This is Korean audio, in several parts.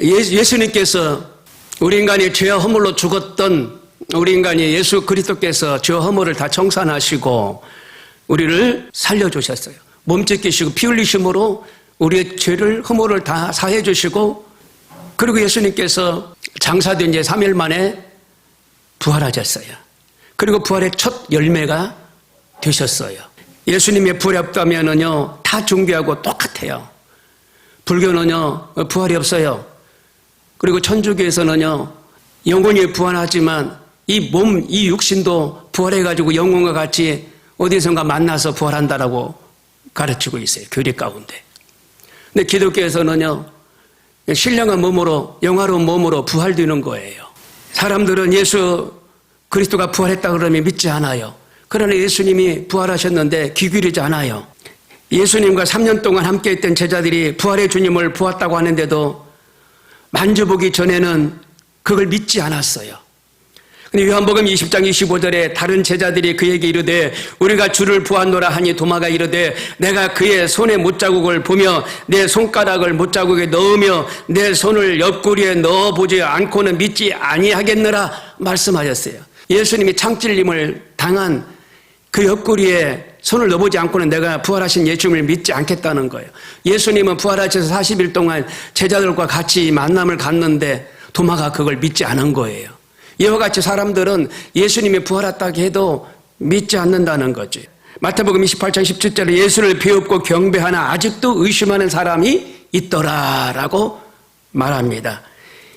예수님께서 우리 인간이 죄와 허물로 죽었던 우리 인간이 예수 그리스도께서 죄와 허물을 다 청산하시고 우리를 살려주셨어요. 몸 찢기시고 피 흘리심으로 우리의 죄를 허물을 다 사해 주시고, 그리고 예수님께서 장사된 지 3일 만에 부활하셨어요. 그리고 부활의 첫 열매가 되셨어요. 예수님의 부활이 없다면은요 다 종교하고 똑같아요. 불교는요 부활이 없어요. 그리고 천주교에서는요 영혼이 부활하지만 이 몸, 이 육신도 부활해가지고 영혼과 같이 어디선가 만나서 부활한다라고 가르치고 있어요. 교리 가운데. 근데 기독교에서는요 신령한 몸으로, 영화로운 몸으로 부활되는 거예요. 사람들은 예수 그리스도가 부활했다 그러면 믿지 않아요. 그러나 예수님이 부활하셨는데 귀 기울이지 않아요. 예수님과 3년 동안 함께했던 제자들이 부활의 주님을 보았다고 하는데도 만져보기 전에는 그걸 믿지 않았어요. 근데 요한복음 20장 25절에 다른 제자들이 그에게 이르되 우리가 주를 보았노라 하니 도마가 이르되 내가 그의 손의 못자국을 보며 내 손가락을 못자국에 넣으며 내 손을 옆구리에 넣어보지 않고는 믿지 아니하겠느라 말씀하셨어요. 예수님이 창찔림을 당한 그 옆구리에 손을 넣어보지 않고는 내가 부활하신 예수님을 믿지 않겠다는 거예요. 예수님은 부활하셔서 40일 동안 제자들과 같이 만남을 갖는데 도마가 그걸 믿지 않은 거예요. 이와 같이 사람들은 예수님이 부활했다고 해도 믿지 않는다는 거지. 마태복음 28장 17절에 예수를 비웃고 경배하나 아직도 의심하는 사람이 있더라라고 말합니다.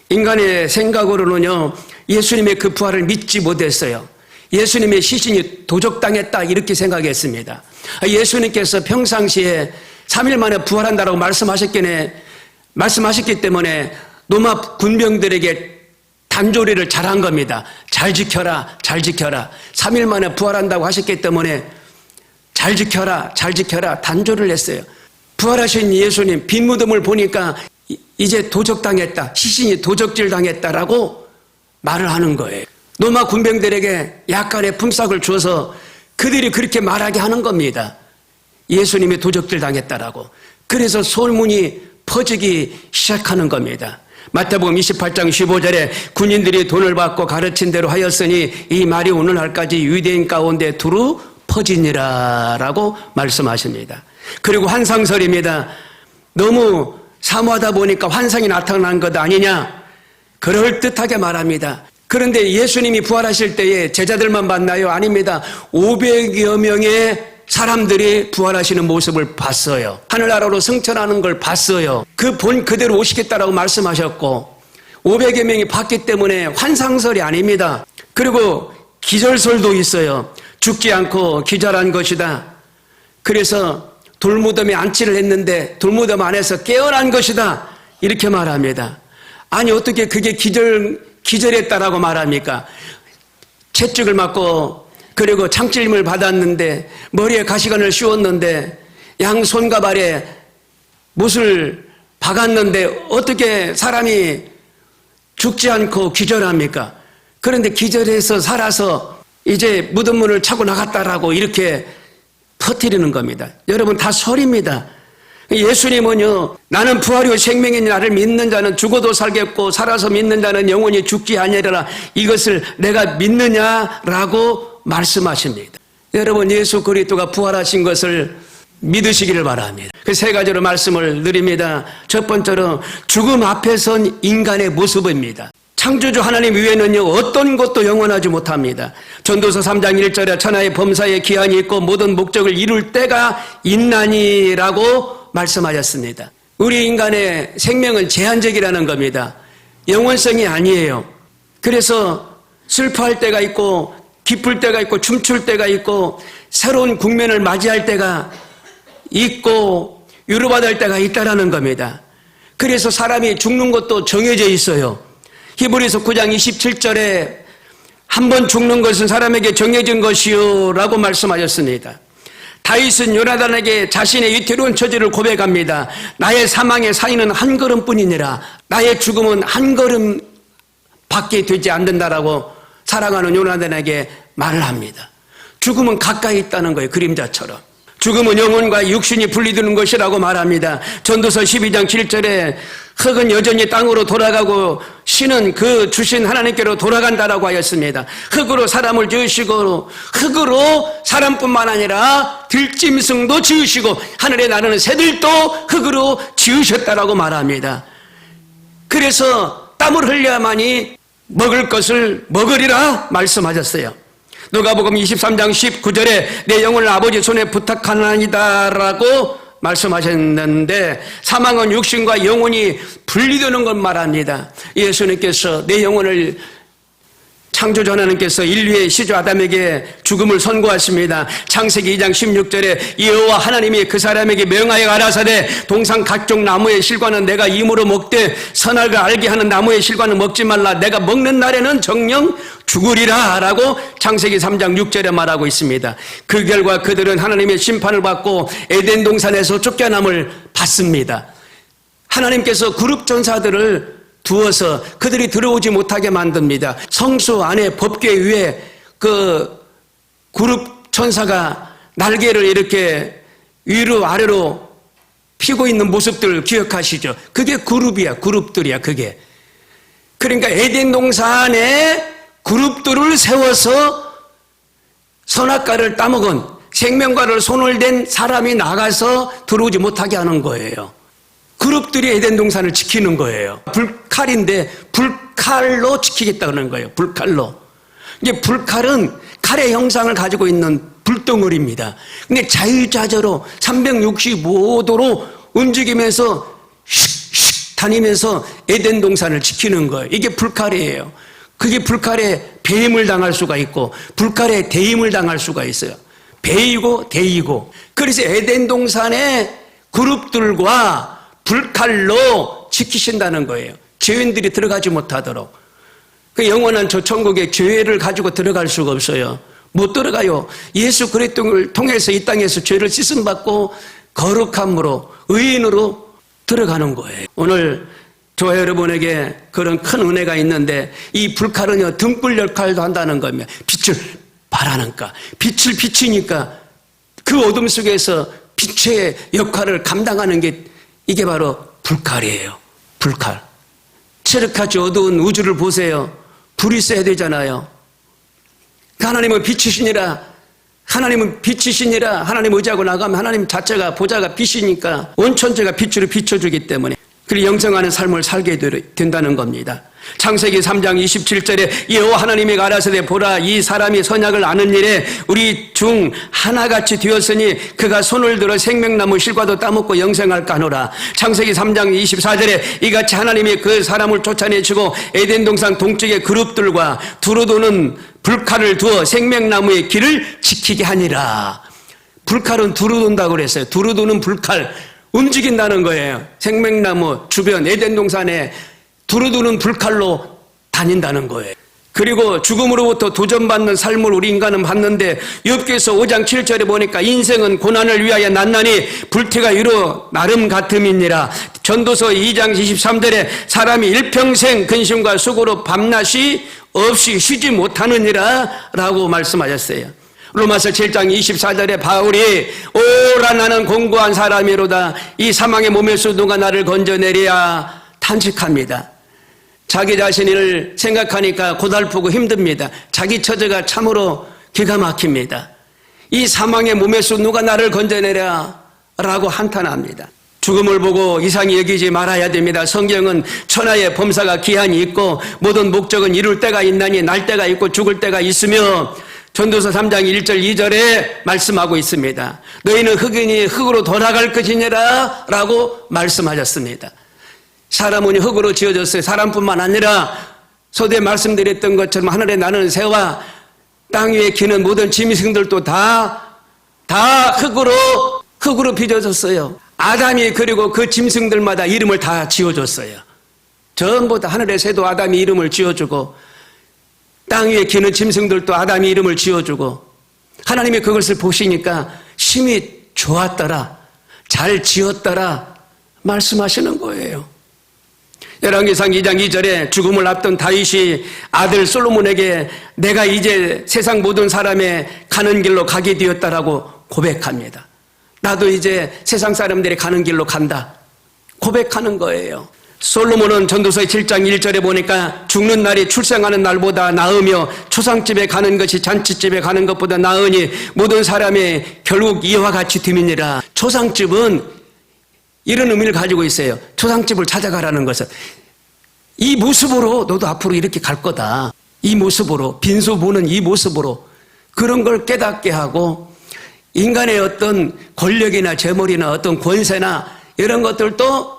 인간의 생각으로는요 예수님의 그 부활을 믿지 못했어요. 예수님의 시신이 도적당했다 이렇게 생각했습니다. 예수님께서 평상시에 3일 만에 부활한다라고 말씀하셨기 때문에 로마 군병들에게 단조리를 잘한 겁니다. 잘 지켜라, 잘 지켜라. 3일 만에 부활한다고 하셨기 때문에 잘 지켜라, 잘 지켜라 단조를 했어요. 부활하신 예수님 빈 무덤을 보니까 이제 도적당했다, 시신이 도적질 당했다라고 말을 하는 거예요. 로마 군병들에게 약간의 품삯을 줘서 그들이 그렇게 말하게 하는 겁니다. 예수님이 도적질 당했다라고. 그래서 소문이 퍼지기 시작하는 겁니다. 마태복음 28장 15절에 군인들이 돈을 받고 가르친 대로 하였으니 이 말이 오늘날까지 유대인 가운데 두루 퍼지니라 라고 말씀하십니다. 그리고 환상설입니다. 너무 사모하다 보니까 환상이 나타난 것 아니냐 그럴듯하게 말합니다. 그런데 예수님이 부활하실 때에 제자들만 봤나요? 아닙니다. 500여 명의 사람들이 부활하시는 모습을 봤어요. 하늘나라로 승천하는 걸 봤어요. 그 본 그대로 오시겠다라고 말씀하셨고 500여 명이 봤기 때문에 환상설이 아닙니다. 그리고 기절설도 있어요. 죽지 않고 기절한 것이다. 그래서 돌무덤에 안치를 했는데 돌무덤 안에서 깨어난 것이다. 이렇게 말합니다. 아니 어떻게 그게 기절했다라고 말합니까? 채찍을 맞고 그리고 창찔림을 받았는데 머리에 가시관을 씌웠는데 양손과 발에 못을 박았는데 어떻게 사람이 죽지 않고 기절합니까? 그런데 기절해서 살아서 이제 무덤문을 차고 나갔다라고 이렇게 퍼뜨리는 겁니다. 여러분 다 설입니다. 예수님은요 나는 부활이요 생명인 나를 믿는 자는 죽어도 살겠고 살아서 믿는 자는 영원히 죽지 아니하리라 이것을 내가 믿느냐라고 말씀하십니다. 여러분 예수 그리스도가 부활하신 것을 믿으시기를 바랍니다. 그 세 가지로 말씀을 드립니다. 첫 번째로 죽음 앞에 선 인간의 모습입니다. 창조주 하나님 위에는요 어떤 것도 영원하지 못합니다. 전도서 3장 1절에 천하의 범사에 기한이 있고 모든 목적을 이룰 때가 있나니라고 말씀하셨습니다. 우리 인간의 생명은 제한적이라는 겁니다. 영원성이 아니에요. 그래서 슬퍼할 때가 있고 기쁠 때가 있고 춤출 때가 있고 새로운 국면을 맞이할 때가 있고 위로받을 때가 있다라는 겁니다. 그래서 사람이 죽는 것도 정해져 있어요. 히브리서 9장 27절에 한 번 죽는 것은 사람에게 정해진 것이요 라고 말씀하셨습니다. 다윗은 요나단에게 자신의 위태로운 처지를 고백합니다. 나의 사망의 사인은 한 걸음뿐이니라. 나의 죽음은 한 걸음 밖에 되지 않는다라고 사랑하는 요나단에게 말을 합니다. 죽음은 가까이 있다는 거예요. 그림자처럼. 죽음은 영혼과 육신이 분리되는 것이라고 말합니다. 전도서 12장 7절에 흙은 여전히 땅으로 돌아가고 신은 그 주신 하나님께로 돌아간다라고 하였습니다. 흙으로 사람을 지으시고 흙으로 사람뿐만 아니라 들짐승도 지으시고 하늘에 나르는 새들도 흙으로 지으셨다라고 말합니다. 그래서 땀을 흘려야만이 먹을 것을 먹으리라 말씀하셨어요. 누가복음 23장 19절에 내 영혼을 아버지 손에 부탁하나이다라고 말씀하셨는데 사망은 육신과 영혼이 분리되는 걸 말합니다. 예수님께서 내 영혼을 창조주 하나님께서 인류의 시조 아담에게 죽음을 선고하십니다. 창세기 2장 16절에 여호와 하나님이 그 사람에게 명하여 가라사대 동산 각종 나무의 실과는 내가 임으로 먹되 선악을 알게 하는 나무의 실과는 먹지 말라. 내가 먹는 날에는 정령 죽으리라 라고 창세기 3장 6절에 말하고 있습니다. 그 결과 그들은 하나님의 심판을 받고 에덴 동산에서 쫓겨남을 받습니다. 하나님께서 그룹 전사들을 두어서 그들이 들어오지 못하게 만듭니다. 성수 안에 법궤 위에 그 그룹 천사가 날개를 이렇게 위로 아래로 피고 있는 모습들을 기억하시죠? 그게 그룹이야, 그룹들이야, 그게. 그러니까 에덴 동산에 그룹들을 세워서 선악과를 따먹은 생명과를 손을 댄 사람이 나가서 들어오지 못하게 하는 거예요. 그룹들이 에덴 동산을 지키는 거예요. 불칼인데 불칼로 지키겠다는 거예요. 불칼로. 이게 불칼은 칼의 형상을 가지고 있는 불덩어리입니다. 근데 자유자재로 365도로 움직이면서 슉슉 다니면서 에덴 동산을 지키는 거예요. 이게 불칼이에요. 그게 불칼에 배임을 당할 수가 있고 불칼에 대임을 당할 수가 있어요. 배이고 대이고. 그래서 에덴 동산의 그룹들과 불칼로 지키신다는 거예요. 죄인들이 들어가지 못하도록. 그 영원한 저 천국에 죄를 가지고 들어갈 수가 없어요. 못 들어가요. 예수 그리스도를 통해서 이 땅에서 죄를 씻음받고 거룩함으로 의인으로 들어가는 거예요. 오늘 저와 여러분에게 그런 큰 은혜가 있는데 이 불칼은요 등불 역할도 한다는 겁니다. 빛을 발하니까 빛을 비치니까 그 어둠 속에서 빛의 역할을 감당하는 게 이게 바로 불칼이에요. 불칼. 칠흑같이 어두운 우주를 보세요. 불이 있어야 되잖아요. 하나님은 빛이시니라. 하나님은 빛이시니라. 하나님 의지하고 나가면 하나님 자체가 보좌가 빛이니까 온 천지가 빛으로 비춰주기 때문에 그리고 영생하는 삶을 살게 된다는 겁니다. 창세기 3장 27절에 여호와 하나님이 가라사대 보라 이 사람이 선악을 아는 일에 우리 중 하나같이 되었으니 그가 손을 들어 생명나무 실과도 따먹고 영생할까 하노라. 창세기 3장 24절에 이같이 하나님이 그 사람을 쫓아내시고 에덴 동산 동쪽의 그룹들과 두루도는 불칼을 두어 생명나무의 길을 지키게 하니라. 불칼은 두루돈다고 그랬어요. 두루도는 불칼 움직인다는 거예요. 생명나무 주변 에덴 동산에 두루두는 불칼로 다닌다는 거예요. 그리고 죽음으로부터 도전받는 삶을 우리 인간은 받는데 욥기서 5장 7절에 보니까 인생은 고난을 위하여 났나니 불태가 위로 나름 같음이니라. 전도서 2장 23절에 사람이 일평생 근심과 수고로 밤낮이 없이 쉬지 못하느니라 라고 말씀하셨어요. 로마서 7장 24절에 바울이 오라 나는 공고한 사람이로다 이 사망의 몸에서 누가 나를 건져내랴 탄식합니다. 자기 자신을 생각하니까 고달프고 힘듭니다. 자기 처지가 참으로 기가 막힙니다. 이 사망의 몸에서 누가 나를 건져내랴 라고 한탄합니다. 죽음을 보고 이상히 여기지 말아야 됩니다. 성경은 천하의 범사가 기한이 있고 모든 목적은 이룰 때가 있나니 날 때가 있고 죽을 때가 있으며 전도서 3장 1절 2절에 말씀하고 있습니다. 너희는 흙이니 흙으로 돌아갈 것이니라 라고 말씀하셨습니다. 사람은 흙으로 지어졌어요. 사람뿐만 아니라 서두에 말씀드렸던 것처럼 하늘에 나는 새와 땅 위에 기는 모든 짐승들도 다 흙으로 빚어졌어요. 아담이 그리고 그 짐승들마다 이름을 다 지어줬어요. 전부 다 하늘의 새도 아담이 이름을 지어주고 땅 위에 기는 짐승들도 아담이 이름을 지어주고 하나님이 그것을 보시니까 심히 좋았더라, 잘 지었더라 말씀하시는 거예요. 열왕기상 2장 2절에 죽음을 앞둔 다윗이 아들 솔로몬에게 내가 이제 세상 모든 사람의 가는 길로 가게 되었다라고 고백합니다. 나도 이제 세상 사람들이 가는 길로 간다 고백하는 거예요. 솔로몬은 전도서 7장 1절에 보니까 죽는 날이 출생하는 날보다 나으며 초상집에 가는 것이 잔치집에 가는 것보다 나으니 모든 사람이 결국 이와 같이 됨이니라. 초상집은 이런 의미를 가지고 있어요. 초상집을 찾아가라는 것은 이 모습으로 너도 앞으로 이렇게 갈 거다. 이 모습으로, 빈소 보는 이 모습으로 그런 걸 깨닫게 하고 인간의 어떤 권력이나 재물이나 어떤 권세나 이런 것들도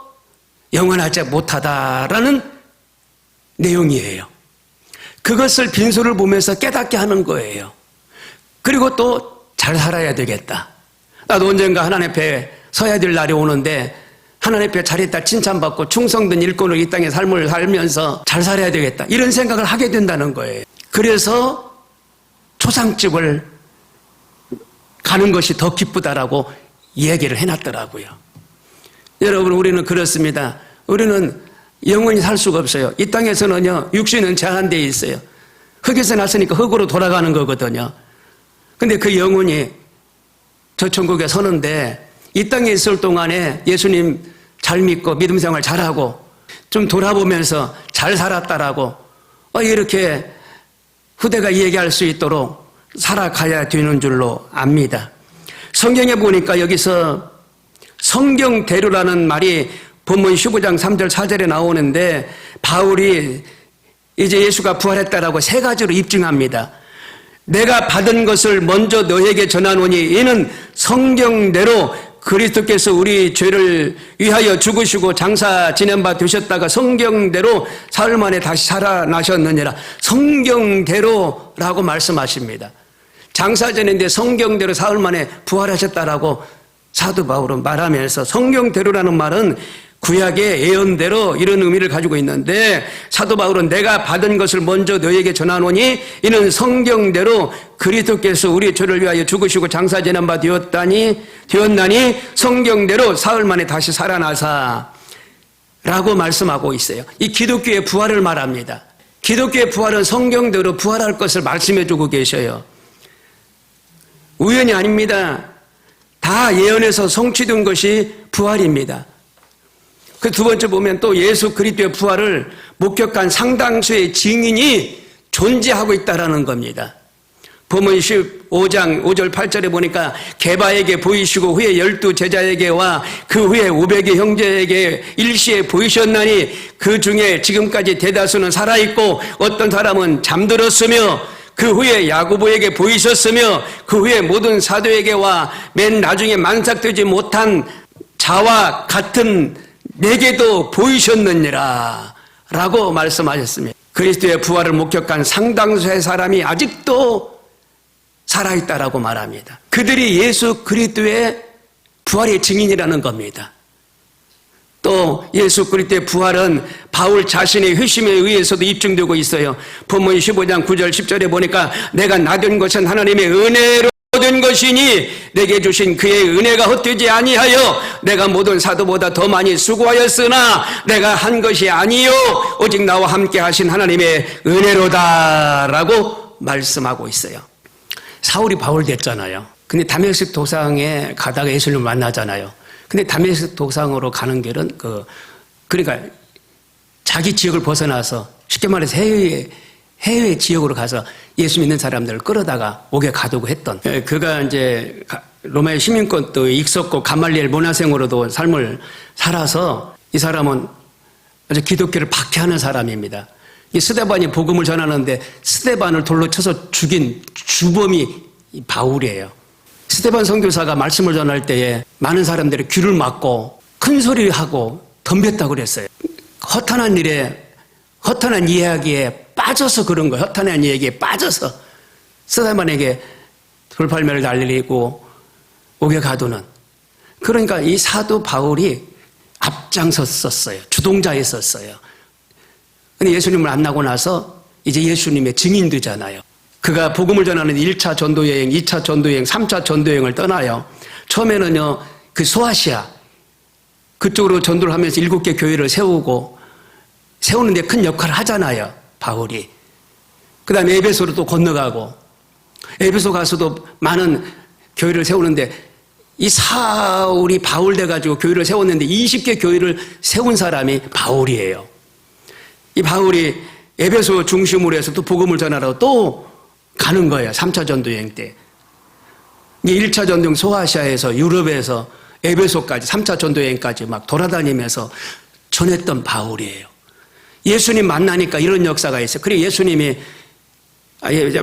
영원하지 못하다라는 내용이에요. 그것을 빈소를 보면서 깨닫게 하는 거예요. 그리고 또 잘 살아야 되겠다. 나도 언젠가 하나님 앞에 서야 될 날이 오는데 하나님 앞에 잘했다 칭찬받고 충성된 일꾼으로 이 땅의 삶을 살면서 잘 살아야 되겠다. 이런 생각을 하게 된다는 거예요. 그래서 초상집을 가는 것이 더 기쁘다라고 얘기를 해놨더라고요. 여러분, 우리는 그렇습니다. 우리는 영원히 살 수가 없어요. 이 땅에서는요, 육신은 제한되어 있어요. 흙에서 났으니까 흙으로 돌아가는 거거든요. 근데 그 영혼이 저 천국에 서는데 이 땅에 있을 동안에 예수님 잘 믿고 믿음 생활 잘하고 좀 돌아보면서 잘 살았다라고 이렇게 후대가 얘기할 수 있도록 살아가야 되는 줄로 압니다. 성경에 보니까 여기서 성경대로라는 말이 본문 15장 3절 4절에 나오는데 바울이 이제 예수가 부활했다라고 세 가지로 입증합니다. 내가 받은 것을 먼저 너에게 전하노니 이는 성경대로 그리스도께서 우리 죄를 위하여 죽으시고 장사 지낸 바 되셨다가 성경대로 사흘 만에 다시 살아나셨느니라. 성경대로라고 말씀하십니다. 장사 지낸데 성경대로 사흘 만에 부활하셨다라고 사도 바울은 말하면서 성경대로라는 말은 구약의 예언대로 이런 의미를 가지고 있는데 사도 바울은 내가 받은 것을 먼저 너에게 전하노니 이는 성경대로 그리스도께서 우리 죄를 위하여 죽으시고 장사 지낸 바 되었나니 성경대로 사흘 만에 다시 살아나사 라고 말씀하고 있어요. 이 기독교의 부활을 말합니다. 기독교의 부활은 성경대로 부활할 것을 말씀해 주고 계셔요. 우연이 아닙니다. 다 예언에서 성취된 것이 부활입니다. 그 두 번째 보면 또 예수 그리스도의 부활을 목격한 상당수의 증인이 존재하고 있다라는 겁니다. 본문 15장 5절 8절에 보니까 게바에게 보이시고 후에 12 제자에게와 그 후에 500의 형제에게 일시에 보이셨나니 그 중에 지금까지 대다수는 살아있고 어떤 사람은 잠들었으며 그 후에 야고보에게 보이셨으며 그 후에 모든 사도에게와 맨 나중에 만삭되지 못한 자와 같은 내게도 보이셨느니라 라고 말씀하셨습니다. 그리스도의 부활을 목격한 상당수의 사람이 아직도 살아있다라고 말합니다. 그들이 예수 그리스도의 부활의 증인이라는 겁니다. 또 예수 그리스도의 부활은 바울 자신의 회심에 의해서도 입증되고 있어요. 본문 15장 9절 10절에 보니까 내가 나된 것은 하나님의 은혜로 된 것이니 내게 주신 그의 은혜가 헛되지 아니하여 내가 모든 사도보다 더 많이 수고하였으나 내가 한 것이 아니요 오직 나와 함께 하신 하나님의 은혜로다라고 말씀하고 있어요. 사울이 바울 됐잖아요. 근데 다메섹 도상에 가다가 예수님을 만나잖아요. 근데 다메섹 도상으로 가는 길은 그러니까 자기 지역을 벗어나서 쉽게 말해서 해외 지역으로 가서 예수 믿는 사람들을 끌어다가 옥에 가두고 했던, 그가 이제 로마의 시민권도 있었고 가말리엘 문화생으로도 삶을 살아서 이 사람은 아주 기독교를 박해하는 사람입니다. 이 스데반이 복음을 전하는데 스데반을 돌로 쳐서 죽인 주범이 바울이에요. 스데반 선교사가 말씀을 전할 때에 많은 사람들이 귀를 막고 큰 소리하고 덤볐다고 그랬어요. 허탄한 일에, 허탄한 이야기에 빠져서 그런 거예요. 허탄한 이야기에 빠져서 스데반에게 돌팔매를 날리고 옥에 가두는. 그러니까 이 사도 바울이 앞장섰었어요. 주동자였었어요. 근데 예수님을 만나고 나서 이제 예수님의 증인 되잖아요. 그가 복음을 전하는 1차 전도여행, 2차 전도여행, 3차 전도여행을 떠나요. 처음에는요, 그 소아시아, 그쪽으로 전도를 하면서 7개 교회를 세우는데 큰 역할을 하잖아요, 바울이. 그 다음에 에베소로 또 건너가고, 에베소 가서도 많은 교회를 세우는데 이 사울이 바울 돼가지고 교회를 세웠는데 20개 교회를 세운 사람이 바울이에요. 이 바울이 에베소 중심으로 해서 또 복음을 전하러 또 가는 거예요. 3차 전도 여행 때. 1차 전도 소아시아에서 유럽에서 에베소까지 3차 전도 여행까지 막 돌아다니면서 전했던 바울이에요. 예수님 만나니까 이런 역사가 있어요. 그래 예수님이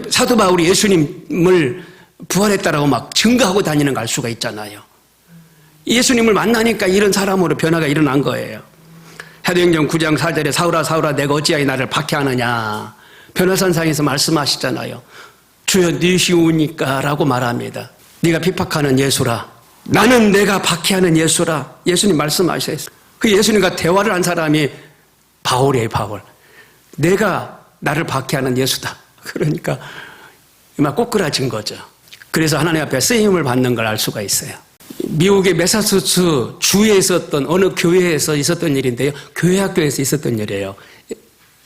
사도 바울이 예수님을 부활했다라고 막 증거하고 다니는 걸 알 수가 있잖아요. 예수님을 만나니까 이런 사람으로 변화가 일어난 거예요. 사도행전 9장 4절에 사울아 사울아 내가 어찌하여 나를 박해하느냐. 변화산상에서 말씀하시잖아요. 주여 니시오니까 라고 말합니다. 네가 핍박하는 예수라. 나는 내가 박해하는 예수라. 예수님 말씀하셨어요. 그 예수님과 대화를 한 사람이 바울이에요. 바울. 내가 나를 박해하는 예수다. 그러니까 막 꼬꾸라진 거죠. 그래서 하나님 앞에 쓰임을 받는 걸 알 수가 있어요. 미국의 매사추세츠 주에 있었던 어느 교회에서 있었던 일인데요. 교회 학교에서 있었던 일이에요.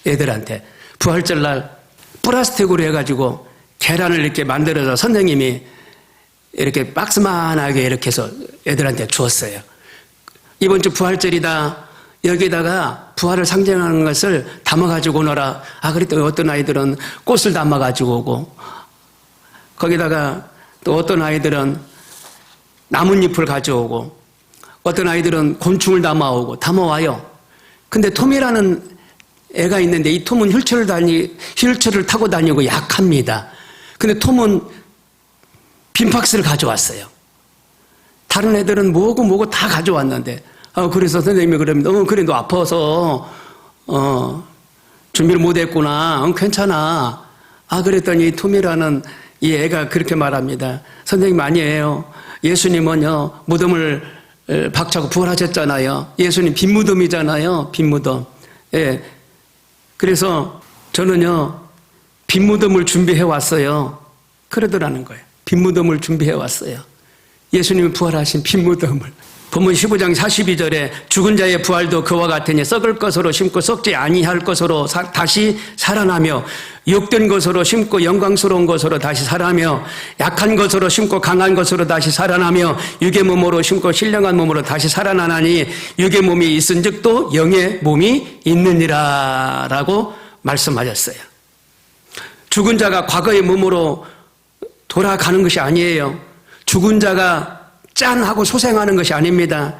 애들한테 부활절날 플라스틱으로 해가지고 계란을 이렇게 만들어서 선생님이 이렇게 박스만하게 이렇게 해서 애들한테 주었어요. 이번 주 부활절이다. 여기다가 부활을 상징하는 것을 담아가지고 오너라. 그랬더니 어떤 아이들은 꽃을 담아가지고 오고 거기다가 또 어떤 아이들은 나뭇잎을 가져오고 어떤 아이들은 곤충을 담아와요. 근데 톰이라는 애가 있는데 이 톰은 휠체어를 타고 다니고 약합니다. 근데 톰은 빈 박스를 가져왔어요. 다른 애들은 뭐고 다 가져왔는데 그래서 선생님이 그럽니다. 그래 너 아파서 준비를 못했구나. 괜찮아. 그랬더니 톰이라는 이 애가 그렇게 말합니다. 선생님 아니에요. 예수님은요 무덤을 박차고 부활하셨잖아요. 예수님 빈 무덤이잖아요. 빈 무덤. 예. 그래서 저는요 빈 무덤을 준비해 왔어요. 그러더라는 거예요. 빈 무덤을 준비해 왔어요. 예수님이 부활하신 빈 무덤을. 본문 15장 42절에 죽은 자의 부활도 그와 같으니 썩을 것으로 심고 썩지 아니할 것으로 다시 살아나며 욕된 것으로 심고 영광스러운 것으로 다시 살아나며 약한 것으로 심고 강한 것으로 다시 살아나며 육의 몸으로 심고 신령한 몸으로 다시 살아나나니 육의 몸이 있은즉 또 영의 몸이 있느니라 라고 말씀하셨어요. 죽은 자가 과거의 몸으로 돌아가는 것이 아니에요. 죽은 자가 짠 하고 소생하는 것이 아닙니다.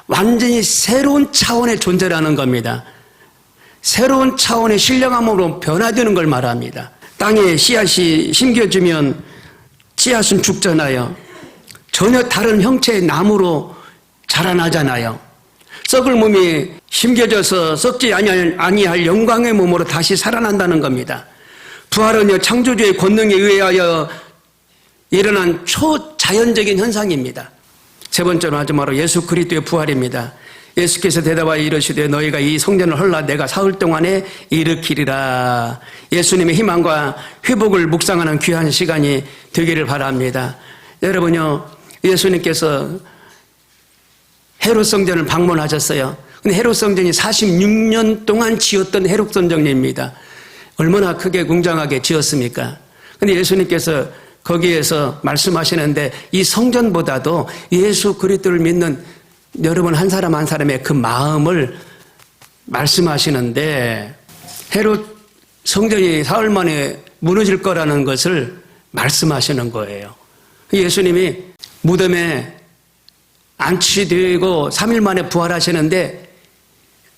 완전히 새로운 차원의 존재라는 겁니다. 새로운 차원의 신령한 몸으로 변화되는 걸 말합니다. 땅에 씨앗이 심겨지면 씨앗은 죽잖아요. 전혀 다른 형체의 나무로 자라나잖아요. 썩을 몸이 심겨져서 썩지 아니할 영광의 몸으로 다시 살아난다는 겁니다. 부활은요 창조주의 권능에 의하여 일어난 초자연적인 현상입니다. 세 번째로 마지막으로 예수 그리스도의 부활입니다. 예수께서 대답하여 이르시되 너희가 이 성전을 헐라 내가 사흘 동안에 일으키리라. 예수님의 희망과 회복을 묵상하는 귀한 시간이 되기를 바랍니다. 여러분요 예수님께서 헤롯 성전을 방문하셨어요. 근데 헤롯 성전이 46년 동안 지었던 헤롯 성전입니다. 얼마나 크게 웅장하게 지었습니까? 근데 예수님께서 거기에서 말씀하시는데 이 성전보다도 예수 그리스도를 믿는 여러분 한 사람 한 사람의 그 마음을 말씀하시는데 헤롯 성전이 사흘 만에 무너질 거라는 것을 말씀하시는 거예요. 예수님이 무덤에 안치되고 3일 만에 부활하시는데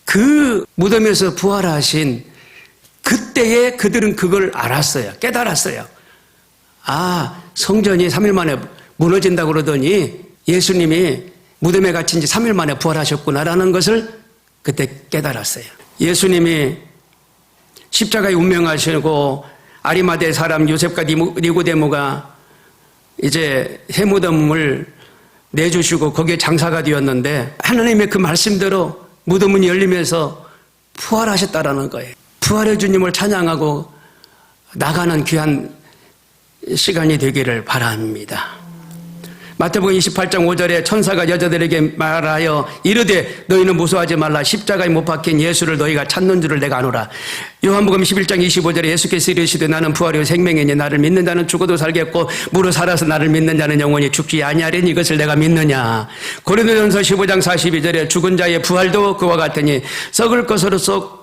그 무덤에서 부활하신 그때에 그들은 그걸 알았어요. 깨달았어요. 성전이 3일 만에 무너진다고 그러더니 예수님이 무덤에 갇힌 지 3일 만에 부활하셨구나라는 것을 그때 깨달았어요. 예수님이 십자가에 운명하시고 아리마대 사람 요셉과 니고데모가 이제 해무덤을 내주시고 거기에 장사가 되었는데 하나님의 그 말씀대로 무덤문이 열리면서 부활하셨다라는 거예요. 부활의 주님을 찬양하고 나가는 귀한 시간이 되기를 바랍니다. 마태복음 28장 5절에 천사가 여자들에게 말하여 이르되 너희는 무서워하지 말라. 십자가에 못 박힌 예수를 너희가 찾는 줄을 내가 아노라. 요한복음 11장 25절에 예수께서 이르시되 나는 부활이요 생명이니 나를 믿는 자는 죽어도 살겠고 무릇 살아서 나를 믿는 자는 영원히 죽지 아니하리니 이것을 내가 믿느냐. 고린도전서 15장 42절에 죽은 자의 부활도 그와 같으니 썩을 것으로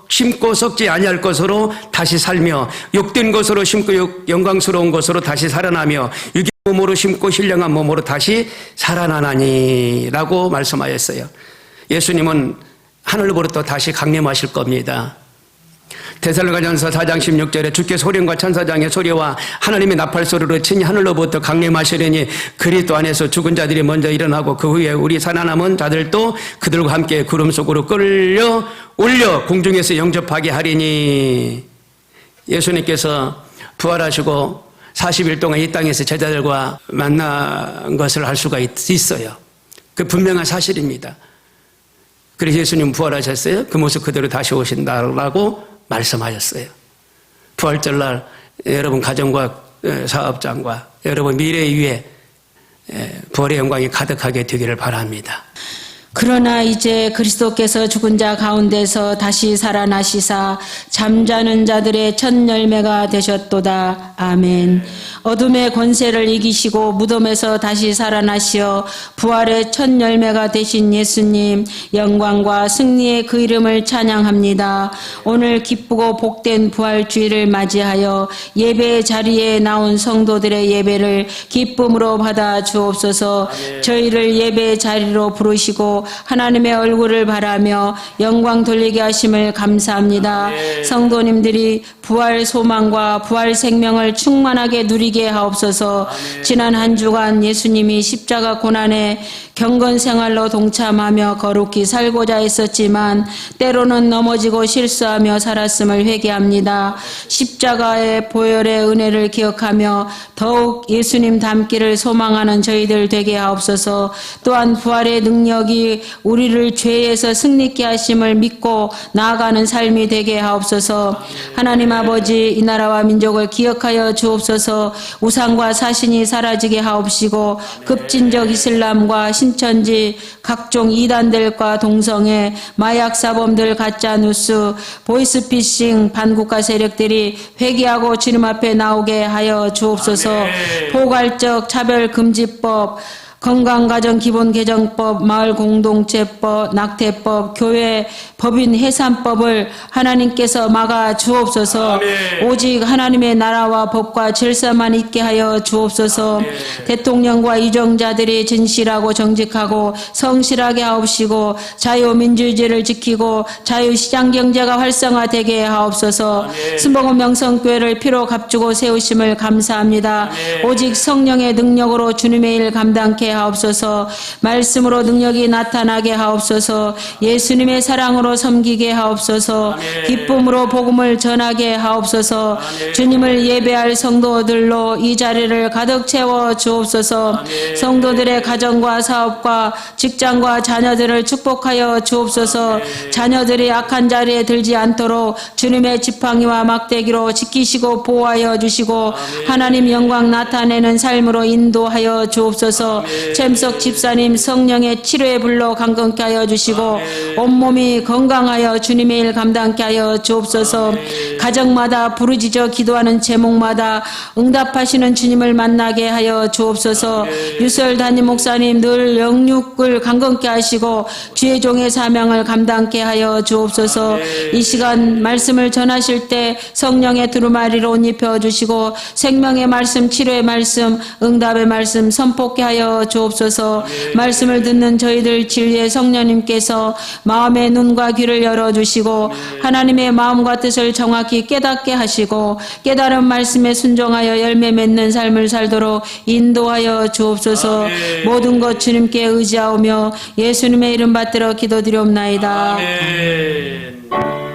심고 썩지 아니할 것으로 다시 살며 욕된 것으로 심고 영광스러운 것으로 다시 살아나며 육의 몸으로 심고 신령한 몸으로 다시 살아나나니 라고 말씀하였어요. 예수님은 하늘로부터 다시 강림하실 겁니다. 데살로니가전서 4장 16절에 주께 소령과 천사장의 소리와 하나님의 나팔 소리로 친히 하늘로부터 강림하시려니 그리스도 안에서 죽은 자들이 먼저 일어나고 그 후에 우리 살아남은 자들도 그들과 함께 구름 속으로 끌려 올려 공중에서 영접하게 하리니. 예수님께서 부활하시고 40일 동안 이 땅에서 제자들과 만난 것을 알 수가 있어요. 그 분명한 사실입니다. 그래서 예수님 부활하셨어요. 그 모습 그대로 다시 오신다라고 말씀하셨어요. 부활절날 여러분 가정과 사업장과 여러분 미래 위에 부활의 영광이 가득하게 되기를 바랍니다. 그러나 이제 그리스도께서 죽은 자 가운데서 다시 살아나시사 잠자는 자들의 첫 열매가 되셨도다. 아멘. 어둠의 권세를 이기시고 무덤에서 다시 살아나시어 부활의 첫 열매가 되신 예수님 영광과 승리의 그 이름을 찬양합니다. 오늘 기쁘고 복된 부활주의를 맞이하여 예배 자리에 나온 성도들의 예배를 기쁨으로 받아 주옵소서. 아멘. 저희를 예배 자리로 부르시고 하나님의 얼굴을 바라며 영광 돌리게 하심을 감사합니다. 아멘. 성도님들이 부활 소망과 부활 생명을 충만하게 누리게 하옵소서. 아멘. 지난 한 주간 예수님이 십자가 고난에 경건 생활로 동참하며 거룩히 살고자 했었지만 때로는 넘어지고 실수하며 살았음을 회개합니다. 십자가의 보혈의 은혜를 기억하며 더욱 예수님 닮기를 소망하는 저희들 되게 하옵소서. 또한 부활의 능력이 우리를 죄에서 승리케 하심을 믿고 나아가는 삶이 되게 하옵소서. 하나님 아버지, 이 나라와 민족을 기억하여 주옵소서. 우상과 사신이 사라지게 하옵시고 급진적 이슬람과 신천지 각종 이단들과 동성애, 마약 사범들, 가짜 뉴스, 보이스피싱 반국가 세력들이 회개하고 주님 앞에 나오게 하여 주옵소서. 포괄적 차별금지법, 건강가정기본개정법, 마을공동체법, 낙태법, 교회 법인 해산법을 하나님께서 막아 주옵소서. 아멘. 오직 하나님의 나라와 법과 질서만 있게 하여 주옵소서. 아멘. 대통령과 유정자들이 진실하고 정직하고 성실하게 하옵시고 자유민주주의를 지키고 자유시장경제가 활성화되게 하옵소서. 아멘. 순복음 명성교회를 피로 값주고 세우심을 감사합니다. 아멘. 오직 성령의 능력으로 주님의 일 감당케 하옵소서. 말씀으로 능력이 나타나게 하옵소서. 예수님의 사랑으로 섬기게 하옵소서. 아멘. 기쁨으로 복음을 전하게 하옵소서. 아멘. 주님을 예배할 성도들로 이 자리를 가득 채워 주옵소서. 아멘. 성도들의 가정과 사업과 직장과 자녀들을 축복하여 주옵소서. 아멘. 자녀들이 악한 자리에 들지 않도록 주님의 지팡이와 막대기로 지키시고 보호하여 주시고 아멘. 하나님 영광 나타내는 삶으로 인도하여 주옵소서. 아멘. 잼석 집사님 성령의 치료의 불로 강건케 하여 주시고 아멘. 온몸이 건강하여 주님의 일 감당케 하여 주옵소서. 아멘. 가정마다 부르짖어 기도하는 제목마다 응답하시는 주님을 만나게 하여 주옵소서. 아멘. 유설 담임 목사님 늘 영육을 강건케 하시고 주의 종의 사명을 감당케 하여 주옵소서. 아멘. 이 시간 말씀을 전하실 때 성령의 두루마리로 옷 입혀 주시고 생명의 말씀, 치료의 말씀, 응답의 말씀 선포케 하여 주옵소서. 아멘. 말씀을 듣는 저희들 진리의 성령님께서 마음의 눈과 귀를 열어주시고 하나님의 마음과 뜻을 정확히 깨닫게 하시고 깨달은 말씀에 순종하여 열매 맺는 삶을 살도록 인도하여 주옵소서. 아멘. 모든 것 주님께 의지하오며 예수님의 이름 받들어 기도드리옵나이다. 아멘.